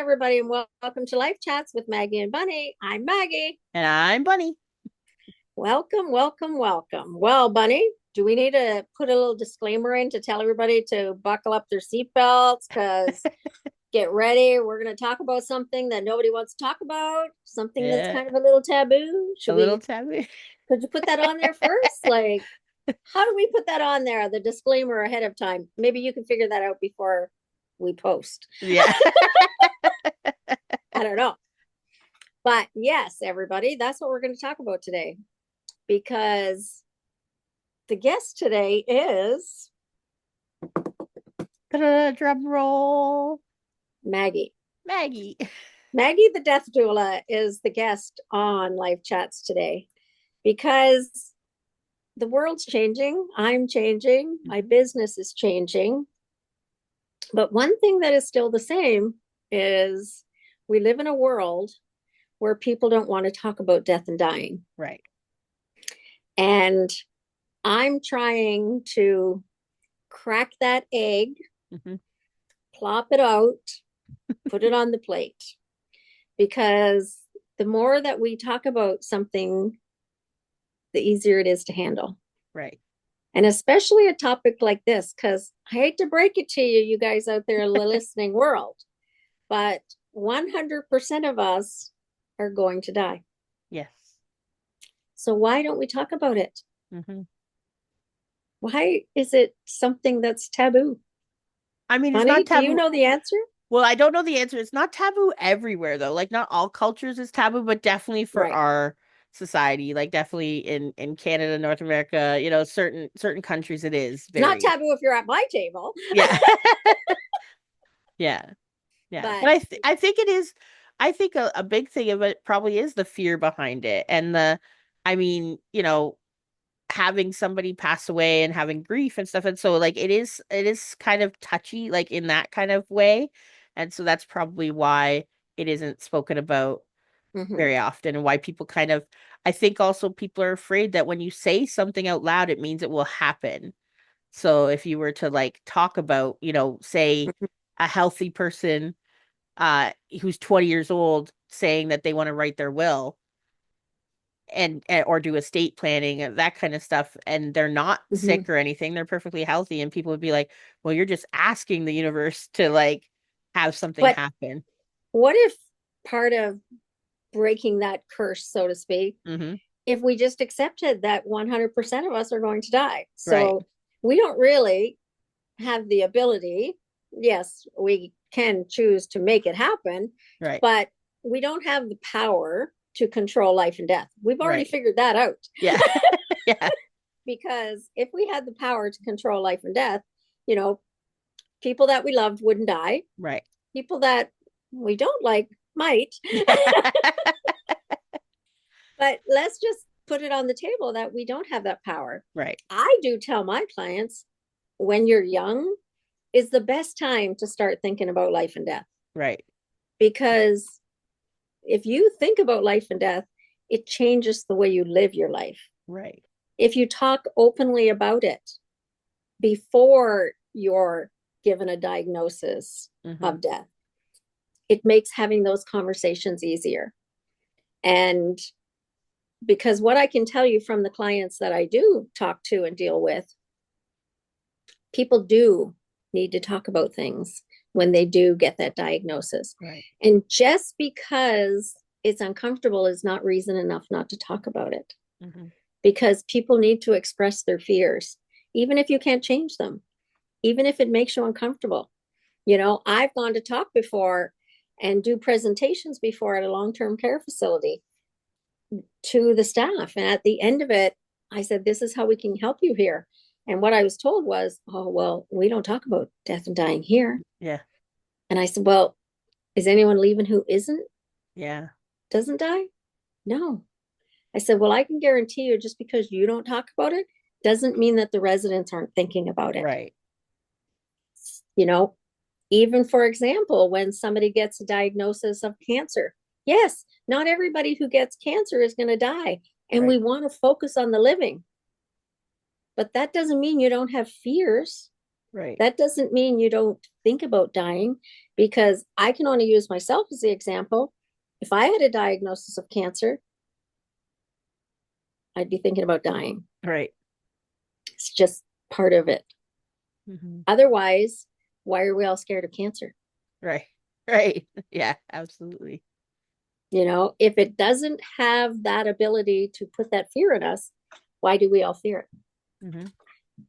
everybody, and welcome to Life Chats with Maggie and Bunny. I'm Maggie. And I'm Bunny. Welcome, welcome, welcome. Well, Bunny, do we need to put a little disclaimer in to tell everybody to buckle up their seatbelts? Because get ready. We're going to talk about something that nobody wants to talk about, something that's Yeah, kind of a little taboo. a little taboo. Could you put that on there first? Like, how do we put that on there? The disclaimer ahead of time. Maybe you can figure that out before we post. Yeah. I don't know. But yes, everybody, that's what we're going to talk about today because the guest today is Drum roll. Maggie. Maggie. Maggie, the Death Doula, is the guest on Life Chats today because the world's changing. I'm changing. My business is changing. But one thing that is still the same is we live in a world where people don't want to talk about death and dying. Right. And I'm trying to crack that egg, plop it out, put it on the plate. Because the more that we talk about something, the easier it is to handle. Right. And especially a topic like this, because I hate to break it to you, you guys out there in the listening world, but 100% of us are going to die. Yes. So why don't we talk about it? Mm-hmm. Why is it something that's taboo? I mean, it's Honey, not do you taboo. know the answer? Well, I don't know the answer. It's not taboo everywhere, though. Like, not all cultures is taboo, but definitely for Right. our society, like definitely in Canada, North America, certain countries, it is It's not very. taboo if you're at my table. Yeah. Yeah. Yeah. But But I think it is. I think a big thing of it probably is the fear behind it. And I mean, having somebody pass away and having grief and stuff. And so like it is kind of touchy, like in that kind of way. And so that's probably why it isn't spoken about mhm. very often, and why people kind of, I think also people are afraid that when you say something out loud, it means it will happen. So if you were to like talk about, say a healthy person who's 20 years old saying that they want to write their will and or do estate planning and that kind of stuff, and they're not Mhm. sick or anything, they're perfectly healthy, and people would be like, well, you're just asking the universe to like have something But happen. what if part of breaking that curse, so to speak, Mm-hmm. if we just accepted that 100% of us are going to die? Right. So we don't really have the ability. Yes, we can choose to make it happen, Right. but we don't have the power to control life and death. We've already Right. figured that out. Yeah. Yeah. Because if we had the power to control life and death, you know, people that we loved wouldn't die. Right. People that we don't like might. But let's just put it on the table that we don't have that power. Right. I do tell my clients when you're young is the best time to start thinking about life and death. Right. Because if you think about life and death, it changes the way you live your life. Right. If you talk openly about it before you're given a diagnosis Mm-hmm. of death, it makes having those conversations easier. And because what I can tell you from the clients that I do talk to and deal with, people do need to talk about things when they do get that diagnosis. Right. And just because it's uncomfortable is not reason enough not to talk about it. Mm-hmm. Because people need to express their fears, even if you can't change them, even if it makes you uncomfortable. I've gone to talk before and do presentations before at a long-term care facility to the staff. And at the end of it, I said, this is how we can help you here. And what I was told was, oh, well, we don't talk about death and dying here. Yeah. And I said, well, is anyone leaving who Yeah. doesn't die? No. I said, well, I can guarantee you just because you don't talk about it doesn't mean that the residents aren't thinking about it. Right. You know, even for example, when somebody gets a diagnosis of cancer, yes, not everybody who gets cancer is going to die. And we Right. want to focus on the living. But that doesn't mean you don't have fears. Right. That doesn't mean you don't think about dying, because I can only use myself as the example. If I had a diagnosis of cancer, I'd be thinking about dying. Right. It's just part of it. Hmm. Otherwise, why are we all scared of cancer? Right. Right. Yeah, absolutely. If it doesn't have that ability to put that fear in us, why do we all fear it? Hmm.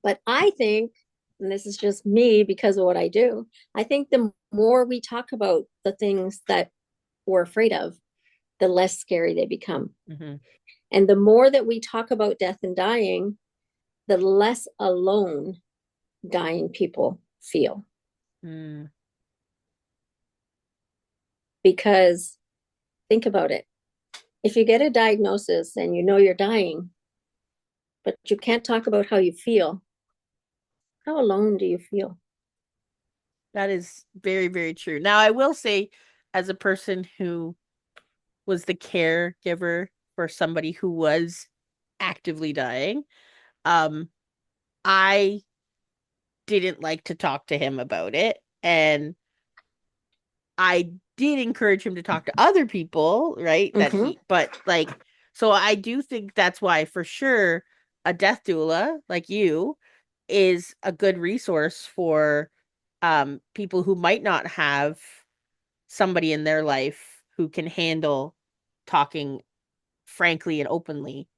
But I think, and this is just me because of what I do, I think the more we talk about the things that we're afraid of, the less scary they become. Hmm. And the more that we talk about death and dying, the less alone dying people feel. Mm. Because think about it. If you get a diagnosis and you know you're dying, but you can't talk about how you feel, how alone do you feel? That is very, very true. Now, I will say, as a person who was the caregiver for somebody who was actively dying, um, I didn't like to talk to him about it. And I did encourage him to talk to other people, right? Mm-hmm. But like, so I do think that's why, for sure, a death doula like you is a good resource for people who might not have somebody in their life who can handle talking frankly and openly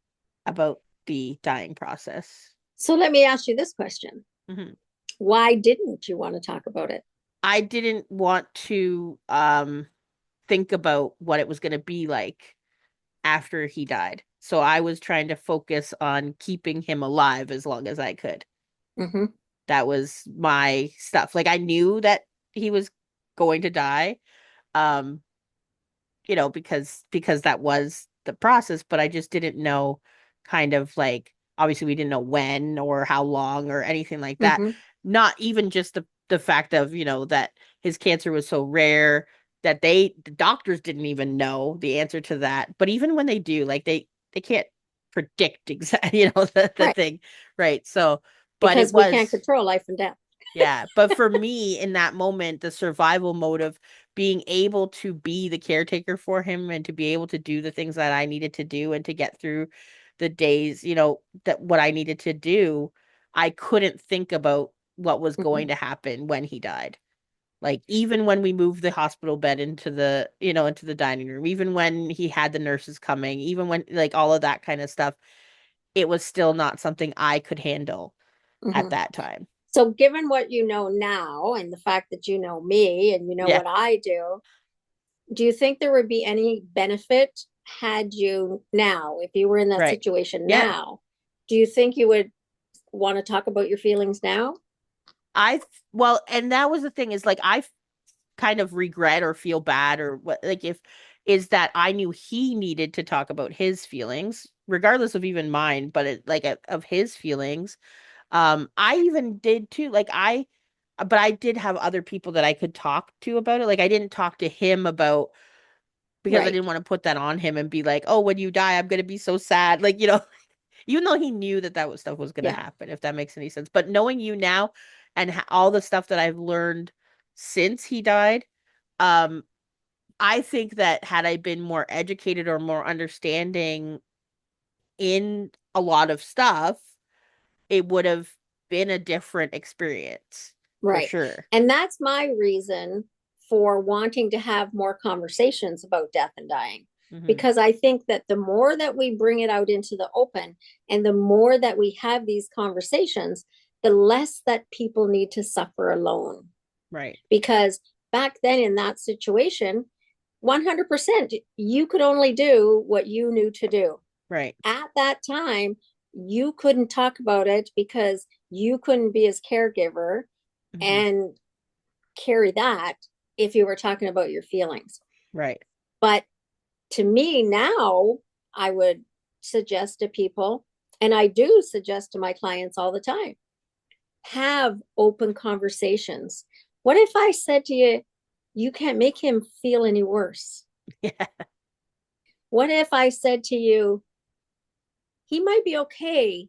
about the dying process. So let me ask you this question. Hmm. Why didn't you want to talk about it? I didn't want to think about what it was going to be like after he died. So I was trying to focus on keeping him alive as long as I could. Mm-hmm. That was my stuff. Like I knew that he was going to die. Um, because that was the process, but I just didn't know kind of like obviously we didn't know when or how long or anything like that. Mm-hmm. Not even just the fact of, that his cancer was so rare that the doctors didn't even know the answer to that. But even when they do, like they can't predict exactly, the Right. thing. Right. So, but it Because we can't was control life and death. yeah, but for me in that moment, the survival mode of being able to be the caretaker for him and to be able to do the things that I needed to do and to get through the days, that what I needed to do, I couldn't think about what was Mm-hmm. going to happen when he died. Like even when we moved the hospital bed into the dining room, even when he had the nurses coming, even when like all of that kind of stuff, it was still not something I could handle at Mm-hmm. that time. So, given what you know now and the fact that you know me and you know Yeah, what I do you think there would be any benefit had you now, if you were in that right. situation Yeah. now? Do you think you would want to talk about your feelings now? Well, and that was the thing is like kind of regret or feel bad or what like if is that I knew he needed to talk about his feelings regardless of even mine, but of his feelings. I even did too. But I did have other people that I could talk to about it. Like I didn't talk to him about because I Right. didn't want to put that on him and be like, "Oh, when you die, I'm gonna be so sad." Even though he knew that stuff was going to Yeah. happen, if that makes any sense. But knowing you now and all the stuff that I've learned since he died, um, I think that had I been more educated or more understanding in a lot of stuff, it would have been a different experience for Right. sure. And that's my reason for wanting to have more conversations about death and dying. Hmm. Because I think that the more that we bring it out into the open and the more that we have these conversations, the less that people need to suffer alone. Right. Because back then in that situation, 100%, you could only do what you knew to do. Right. At that time, you couldn't talk about it because you couldn't be his caregiver Hmm. and carry that if you were talking about your feelings. Right. But to me now, I would suggest to people, and I do suggest to my clients all the time, have open conversations. What if I said to you, you can't make him feel any worse? Yeah. What if I said to you, he might be okay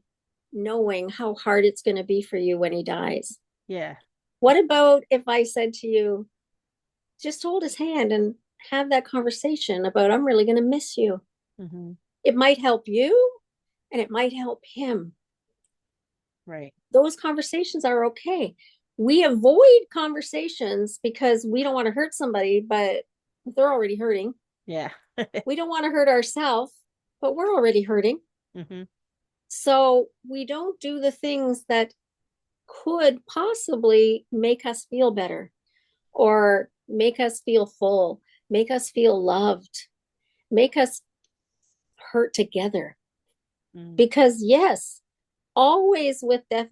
knowing how hard it's going to be for you when he dies? Yeah. What about if I said to you, just hold his hand and have that conversation about, I'm really going to miss you. Mm-hmm. It might help you and it might help him. Right. Those conversations are okay. We avoid conversations because we don't want to hurt somebody, but they're already hurting. Yeah. We don't want to hurt ourselves, but we're already hurting. Mm-hmm. So we don't do the things that could possibly make us feel better or make us feel full, make us feel loved, make us hurt together. Mm. Because yes, always with death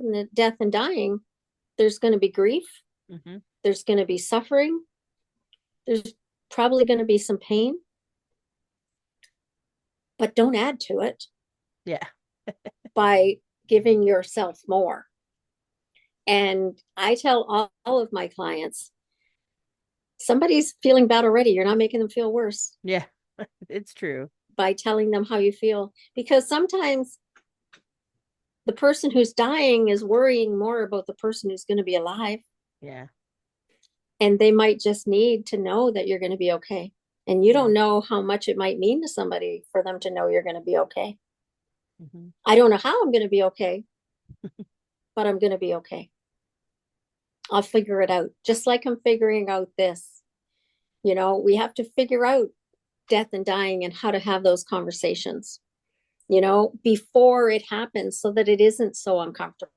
and dying, there's going to be grief, Mm-hmm. there's going to be suffering, there's probably going to be some pain, but don't add to it Yeah. by giving yourself more. And I tell all of my clients, somebody's feeling bad already. You're not making them feel worse Yeah. It's true. by telling them how you feel. Because sometimes the person who's dying is worrying more about the person who's going to be alive. Yeah. And they might just need to know that you're going to be okay. And you Yeah. don't know how much it might mean to somebody for them to know you're going to be okay. Mm-hmm. I don't know how I'm going to be okay, but I'm going to be okay. I'll figure it out. Just like I'm figuring out this. You know, we have to figure out death and dying and how to have those conversations, you know, before it happens so that it isn't so uncomfortable.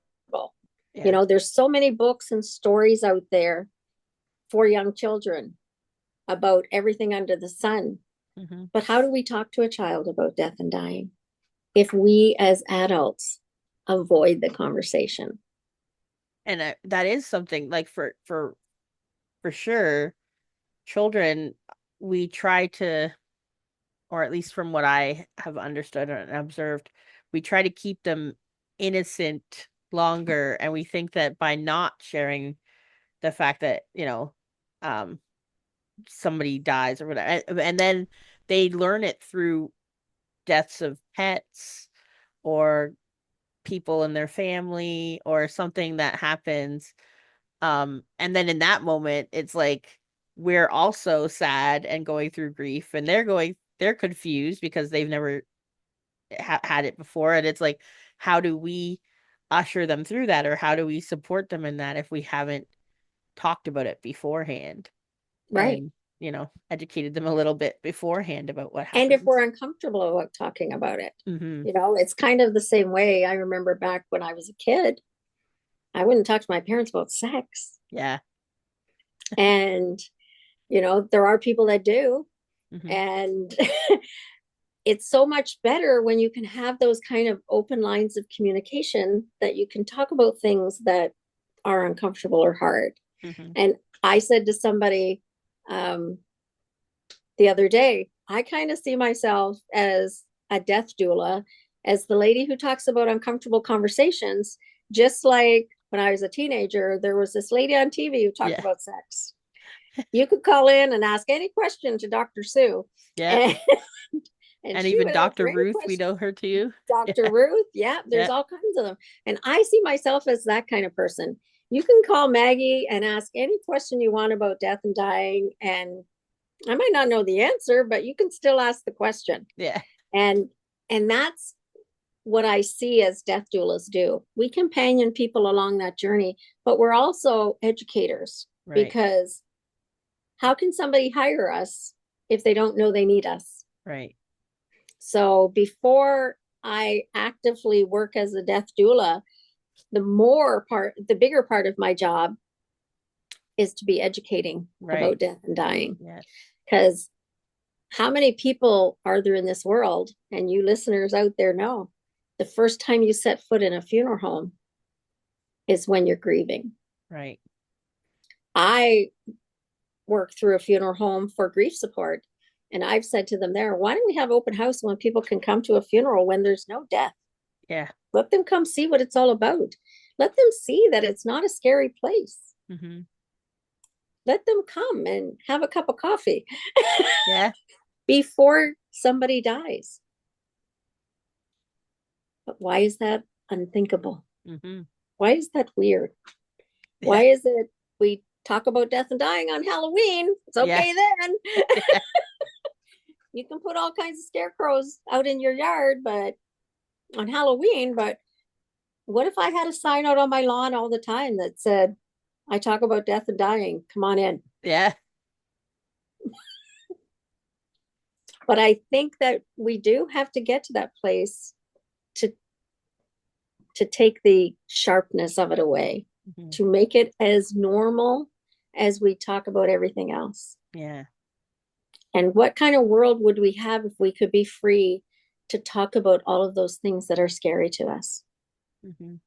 You Yeah. know, there's so many books and stories out there for young children about everything under the sun. Mm-hmm. But how do we talk to a child about death and dying if we as adults avoid the conversation? And that is something like for sure, children, we try to, or at least from what I have understood and observed, we try to keep them innocent longer, and we think that by not sharing the fact that, um somebody dies or whatever, and then they learn it through deaths of pets or people in their family or something that happens. And then in that moment, it's like we're also sad and going through grief, and they're confused because they've never had it before. And it's like, how do we usher them through that, or how do we support them in that if we haven't talked about it beforehand Right. and, educated them a little bit beforehand about what And if we're happens? uncomfortable about talking about it, Hmm. you know, it's kind of the same way. I remember back when I was a kid, I wouldn't talk to my parents about sex. Yeah. And, you know, there are people that do. Hmm. And it's so much better when you can have those kind of open lines of communication that you can talk about things that are uncomfortable or hard. Hmm. And I said to somebody um, the other day, I kind of see myself as a death doula, as the lady who talks about uncomfortable conversations, just like when I was a teenager, there was this lady on TV who talked Yeah. about sex. You could call in and ask any question to Dr. Sue, Yeah. and, and And she even would Dr. answer any Ruth, we question. know her too. Dr. Yeah. Ruth, yeah, there's Yeah. all kinds of them. And I see myself as that kind of person. You can call Maggie and ask any question you want about death and dying, and I might not know the answer, but you can still ask the question. Yeah. And and that's what I see as death doulas do. We companion people along that journey, but we're also educators, Right. because how can somebody hire us if they don't know they need us? Right. So before I actively work as a death doula, the bigger part of my job is to be educating Right. about death and dying. Yes. Because how many people are there in this world? And you listeners out there know the first time you set foot in a funeral home is when you're grieving. Right. I work through a funeral home for grief support. And I've said to them there, why don't we have open house when people can come to a funeral when there's no death? Yeah. Let them come see what it's all about. Let them see that it's not a scary place. Hmm. Let them come and have a cup of coffee Yeah. before somebody dies. But why is that unthinkable? Hmm. Why is that weird? Why Yeah. is it we talk about death and dying on Halloween? It's Yeah. okay then. Yeah. You can put all kinds of scarecrows out in your yard, but on Halloween, but what if I had a sign out on my lawn all the time that said, I talk about death and dying. Come on in. Yeah. But I think that we do have to get to that place to take the sharpness of it away, Mhm. to make it as normal as we talk about everything else. Yeah. And what kind of world would we have if we could be free to talk about all of those things that are scary to us? Mhm.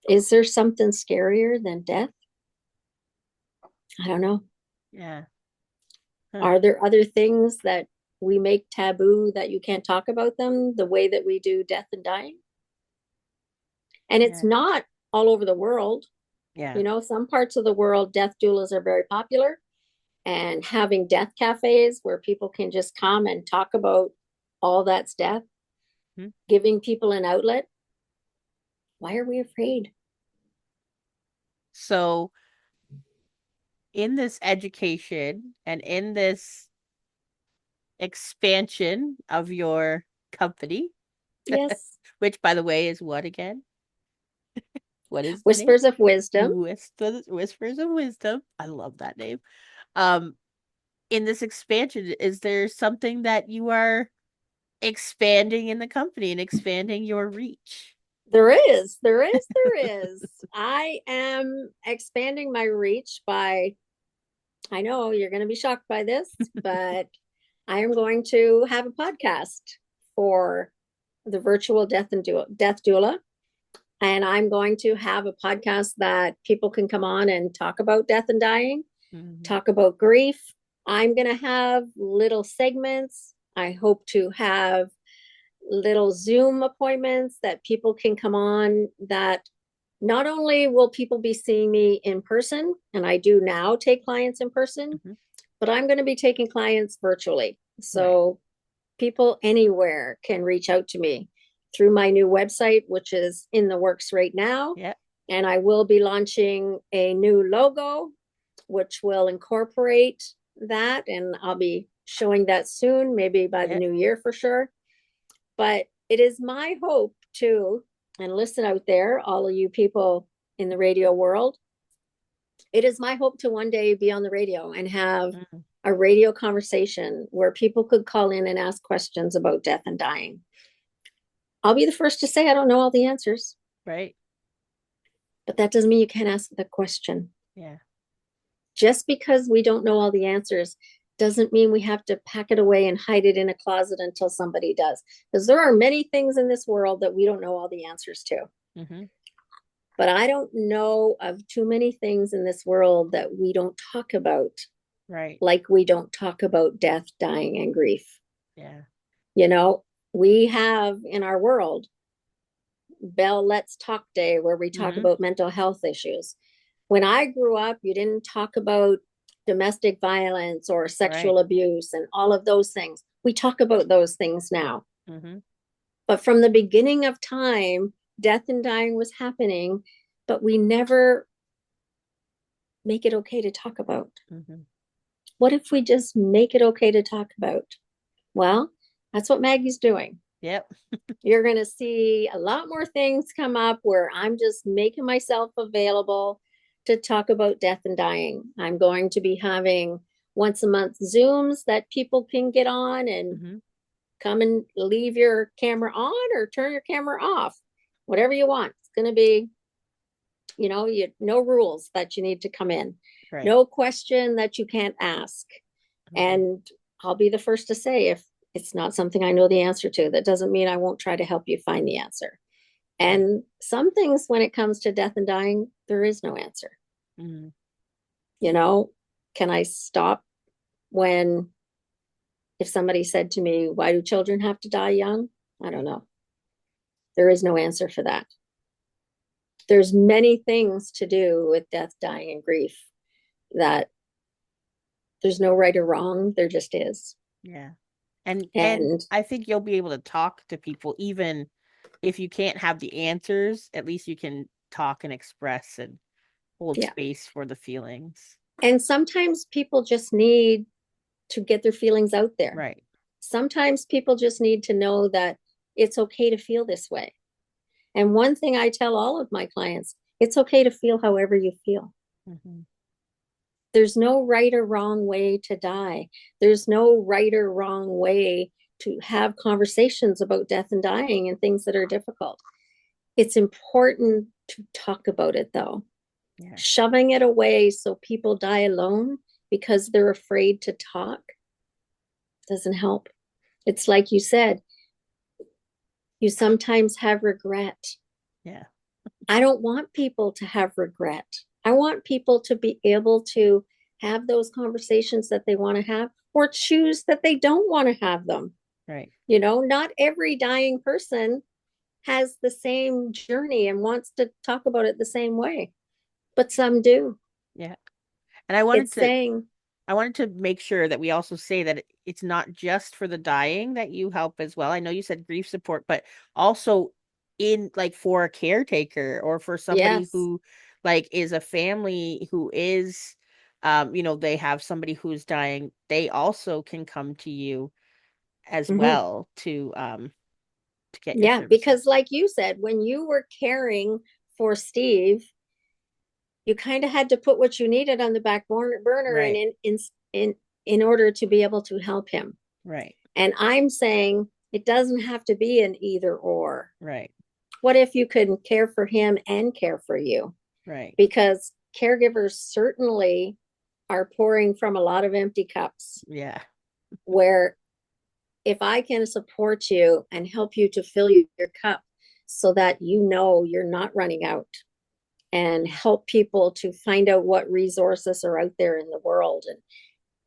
Is there something scarier than death? I don't know. Yeah. Huh. Are there other things that we make taboo that you can't talk about them the way that we do death and dying? And it's Yeah. not all over the world. Yeah. You know, some parts of the world, death doulas are very popular, and having death cafes where people can just come and talk about all that's death, Mhm. giving people an outlet. Why are we afraid? So in this education and in this expansion of your company, Yes. which by the way is what again? What is the name? Whispers of wisdom. Whispers of Wisdom. I love that name. Um, in this expansion, is there something that you are expanding in the company and expanding your reach? There is. I am expanding my reach by, I know you're going to be shocked by this, but I am going to have a podcast for the virtual death doula. And I'm going to have a podcast that people can come on and talk about death and dying, Mhm. talk about grief. I'm going to have little segments. I hope to have little Zoom appointments that people can come on, that not only will people be seeing me in person, and I do now take clients in person, Mhm. but I'm going to be taking clients virtually. Right. So people anywhere can reach out to me through my new website, which is in the works right now. Yeah. And I will be launching a new logo, which will incorporate that. And I'll be showing that soon, maybe by the Yeah. new year for sure. But it is my hope too, and listen out there, all of you people in the radio world, it is my hope to one day be on the radio and have Mhm. a radio conversation where people could call in and ask questions about death and dying. I'll be the first to say I don't know all the answers, Right. but that doesn't mean you can't ask the question. Yeah. Just because we don't know all the answers doesn't mean we have to pack it away and hide it in a closet until somebody does. Because there are many things in this world that we don't know all the answers to. Mhm. But I don't know of too many things in this world that we don't talk about, Right. like we don't talk about death, dying, and grief. Yeah. You know, we have in our world Bell Let's Talk Day where we talk Mhm. about mental health issues. When I grew up, you didn't talk about domestic violence or Right. sexual abuse and all of those things. We talk about those things now. Mhm. But from the beginning of time, death and dying was happening, but we never make it okay to talk about. Mhm. What if we just make it okay to talk about? Well, that's what Maggie's doing. Yep. You're going to see a lot more things come up where I'm just making myself available to talk about death and dying. I'm going to be having once a month Zooms that people can get on and Mhm. come and leave your camera on or turn your camera off, whatever you want. It's going to be, no rules that you need to come in, Right. no question that you can't ask. Mhm. And I'll be the first to say, if it's not something I know the answer to, that doesn't mean I won't try to help you find the answer. Right. And some things, when it comes to death and dying, there is no answer. Mhm. You know, can I stop when, if somebody said to me, why do children have to die young? I don't know. There is no answer for that. There's many things to do with death, dying, and grief that there's no right or wrong. There just is. Yeah. And And I think you'll be able to talk to people even if you can't have the answers, at least you can talk and express and hold Yeah. space for the feelings. And sometimes people just need to get their feelings out there. Right. Sometimes people just need to know that it's okay to feel this way. And one thing I tell all of my clients, it's okay to feel however you feel. Mm-hmm. There's no right or wrong way to die. There's no right or wrong way to have conversations about death and dying and things that are difficult. It's important to talk about it, though. Yeah. Shoving it away so people die alone because they're afraid to talk doesn't help. It's like you said, you sometimes have regret. Yeah. I don't want people to have regret. I want people to be able to have those conversations that they want to have or choose that they don't want to have them. Right. You know, not every dying person has the same journey and wants to talk about it the same way, but some do. Yeah. And I wanted It's to saying, make sure that we also say that it's not just for the dying that you help as well. I know you said grief support, but also in like for a caretaker or for somebody yes, who like is a family who is they have somebody who's dying, they also can come to you as mhm. well to get your Yeah, because services. like you said, when you were caring for Steve, you kind of had to put what you needed on the back burner and Right. in order to be able to help him. Right. And I'm saying it doesn't have to be an either or. Right. What if you could care for him and care for you? Right. Because caregivers certainly are pouring from a lot of empty cups. Yeah. Where if I can support you and help you to fill your cup so that you know you're not running out, and help people to find out what resources are out there in the world and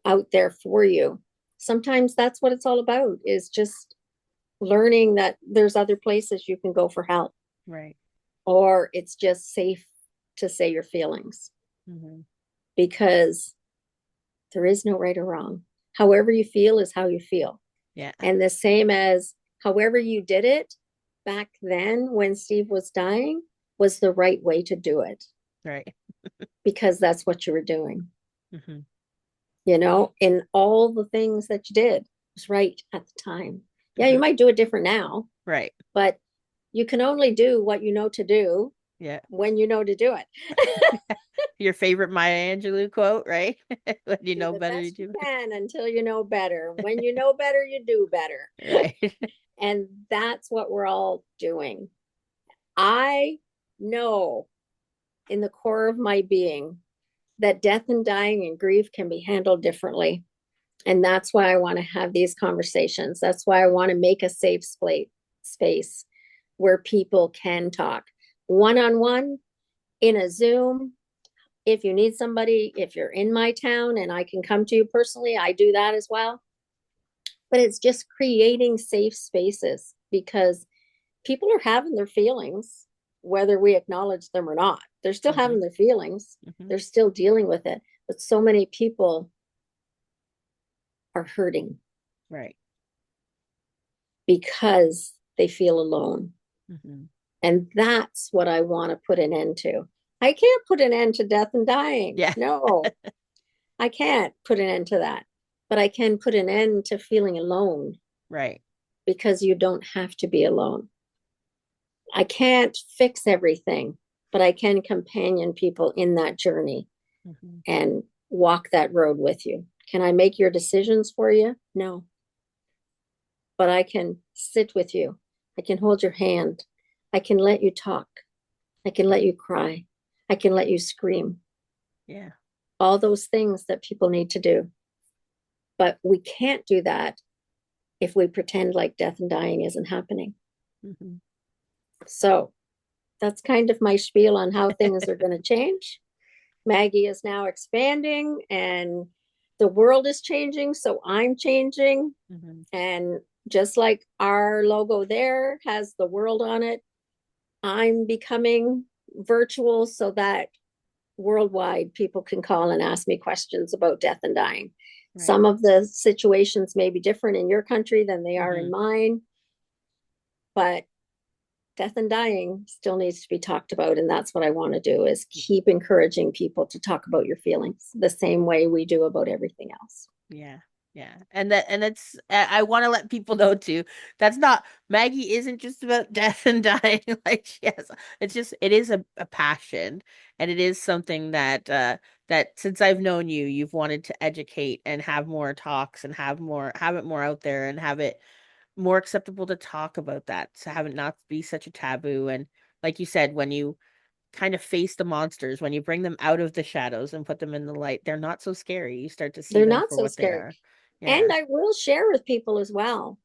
out there for you. Sometimes that's what it's all about, is just learning that there's other places you can go for help, Right. or it's just safe to say your feelings, Mm-hmm. because there is no right or wrong. However you feel is how you feel. Yeah. And the same as however you did it back then when Steve was dying was the right way to do it, Right. because that's what you were doing. Mm-hmm. You know, in all the things that you did was right at the time. Yeah, you Mm-hmm. might do it different now, Right. but you can only do what you know to do Yeah. when you know to do it. Your favorite Maya Angelou quote, right? When you Do know the better, you best you do better. can until you know better. When you know better, you do better. Right. And that's what we're all doing. I know in the core of my being that death and dying and grief can be handled differently. And that's why I want to have these conversations. That's why I want to make a safe space where people can talk one on one, in a Zoom. If you need somebody, if you're in my town and I can come to you personally, I do that as well. But it's just creating safe spaces, because people are having their feelings, whether we acknowledge them or not. They're still Mm-hmm. having their feelings, Mm-hmm. they're still dealing with it. But so many people are hurting Right. because they feel alone. Mm-hmm. And that's what I want to put an end to. I can't put an end to death and dying. Yeah. No, I can't put an end to that. But I can put an end to feeling alone, Right. because you don't have to be alone. I can't fix everything, but I can companion people in that journey Mm-hmm. and walk that road with you. Can I make your decisions for you? No. But I can sit with you. I can hold your hand. I can let you talk. I can let you cry. I can let you scream. Yeah. All those things that people need to do. But we can't do that if we pretend like death and dying isn't happening. Mm-hmm. So that's kind of my spiel on how things are going to change. Maggie is now expanding and the world is changing. So I'm changing. Mm-hmm. And just like our logo there has the world on it, I'm becoming virtual so that worldwide people can call and ask me questions about death and dying. Right. Some of the situations may be different in your country than they are in Mm-hmm. mine, but death and dying still needs to be talked about. And that's what I want to do, is keep encouraging people to talk about your feelings the same way we do about everything else. Yeah. Yeah. And that's, I want to let people know too, that's not, Maggie isn't just about death and dying. Like she has, it's just, it is a passion, and it is something that, that since I've known you, you've wanted to educate and have more talks and have it more out there and have it more acceptable to talk about that, to have it not be such a taboo. And like you said, when you kind of face the monsters, when you bring them out of the shadows and put them in the light, they're not so scary. You start to see They're them not for so what they scary. are. And Yeah. I will share with people as well.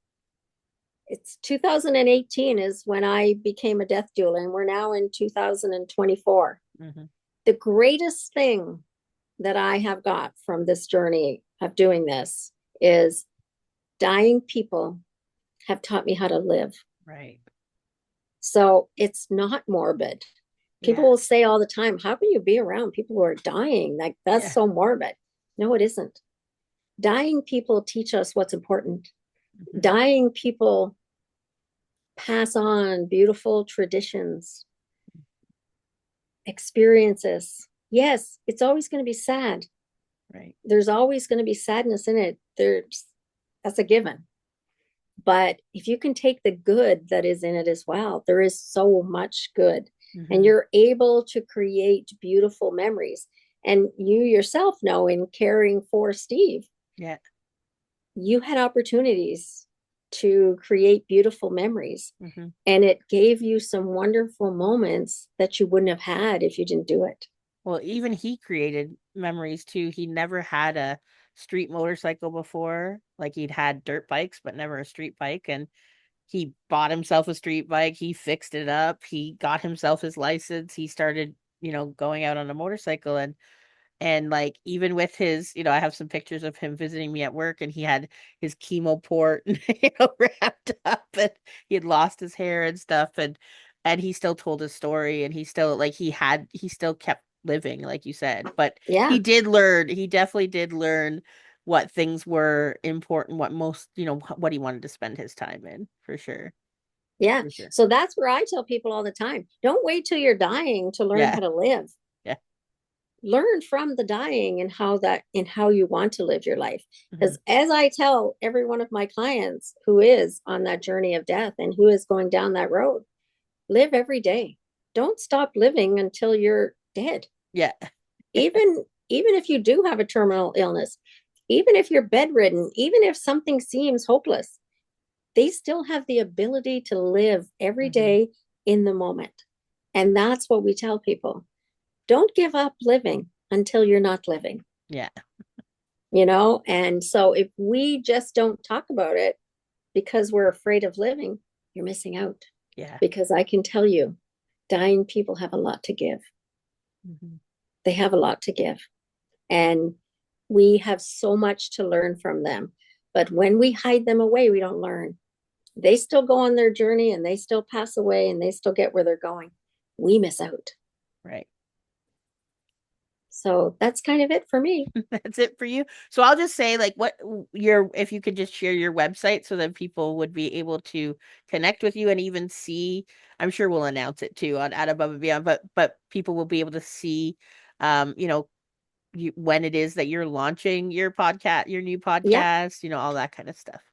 It's 2018 is when I became a death doula, and we're now in 2024. Mm-hmm. The greatest thing that I have got from this journey of doing this is dying people have taught me how to live. Right. So it's not morbid. People Yeah. will say all the time, how can you be around people who are dying? Like, that's Yeah. so morbid. No, it isn't. Dying people teach us what's important. Mm-hmm. Dying people pass on beautiful traditions, experiences. Yes, it's always going to be sad. Right. There's always going to be sadness in it. That's a given. But if you can take the good that is in it as well, there is so much good. Mm-hmm. And you're able to create beautiful memories. And you yourself know, in caring for Steve, Yeah. you had opportunities to create beautiful memories. Mm-hmm. And it gave you some wonderful moments that you wouldn't have had if you didn't do it. Well, even he created memories too. He never had a street motorcycle before. Like he'd had dirt bikes, but never a street bike. And he bought himself a street bike. He fixed it up. He got himself his license. He started, going out on a motorcycle. And like, even with his, I have some pictures of him visiting me at work, and he had his chemo port, wrapped up, and he had lost his hair and stuff. And he still told his story, and he still, like, he still kept living, like you said. But Yeah. he definitely did learn what things were important, what most, what he wanted to spend his time in, for sure. Yeah. For sure. So that's where I tell people all the time, don't wait till you're dying to learn Yeah. how to live. Yeah. Learn from the dying and how you want to live your life. Mm-hmm. Because as I tell every one of my clients who is on that journey of death and who is going down that road, live every day. Don't stop living until you're dead. Yeah. Even if you do have a terminal illness, even if you're bedridden, even if something seems hopeless, they still have the ability to live every Mm-hmm. day in the moment. And that's what we tell people. Don't give up living until you're not living. Yeah. And so if we just don't talk about it because we're afraid of living, you're missing out. Yeah. Because I can tell you, dying people have a lot to give. Mm-hmm. They have a lot to give. And we have so much to learn from them. But when we hide them away, we don't learn. They still go on their journey, and they still pass away, and they still get where they're going. We miss out. Right. So that's kind of it for me. That's it for you. So I'll just say, like, if you could just share your website so that people would be able to connect with you and even see, I'm sure we'll announce it too on At Above and Beyond, but people will be able to see, when it is that you're launching your new Yeah. podcast, all that kind of stuff.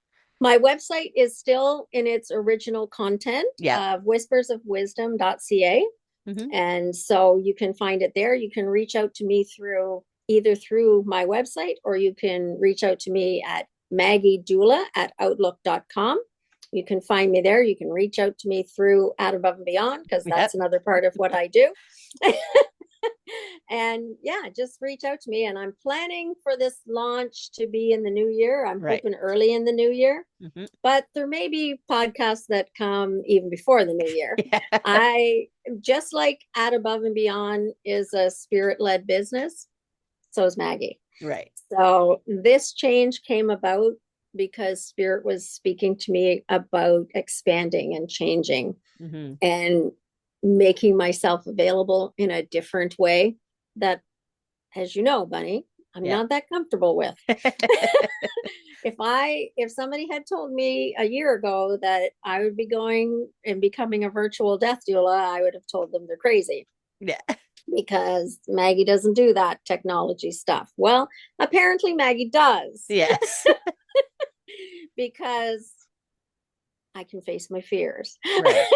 My website is still in its original content Yeah. of whispersofwisdom.ca. Mm-hmm. And so you can find it there. You can reach out to me either through my website, or you can reach out to me at maggiedoula@outlook.com. You can find me there. You can reach out to me through At Above and Beyond, because that's another part of what I do. And yeah, just reach out to me. And I'm planning for this launch to be in the new year. I'm hoping early in the new year. Mm-hmm. But there may be podcasts that come even before the new year. Yeah. I just like At Above and Beyond is a spirit-led business. So is Maggie. Right. So this change came about because Spirit was speaking to me about expanding and changing, Mm-hmm. and making myself available in a different way that, as you know, Bunny, I'm not that comfortable with. If somebody had told me a year ago that I would be going and becoming a virtual death doula, I would have told them they're crazy Yeah. because Maggie doesn't do that technology stuff. Well, apparently Maggie does Yes. because I can face my fears. Right.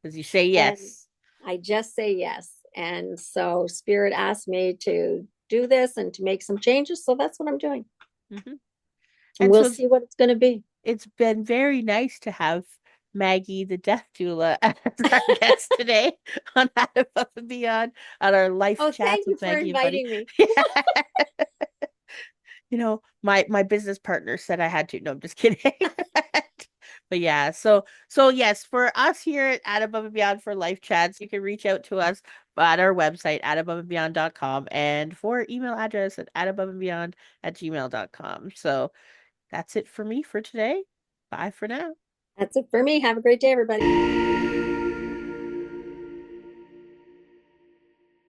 Because you say And yes. I just say yes. And so Spirit asked me to do this and to make some changes. So that's what I'm doing. Hmm. And And we'll so see what it's going to be. it's been very nice to have Maggie, the death doula, as our guest today on Out Above and Beyond on our life Oh, chats thank you with for Maggie and Buddy. inviting me. You know, my business partner said I had to. No, I'm just kidding. But yeah, so yes, for us here at Above and Beyond for Life Chats, you can reach out to us at our website at aboveandbeyond.com and for email address at aboveandbeyond@gmail.com. So that's it for me for today. Bye for now. That's it for me. Have a great day, everybody.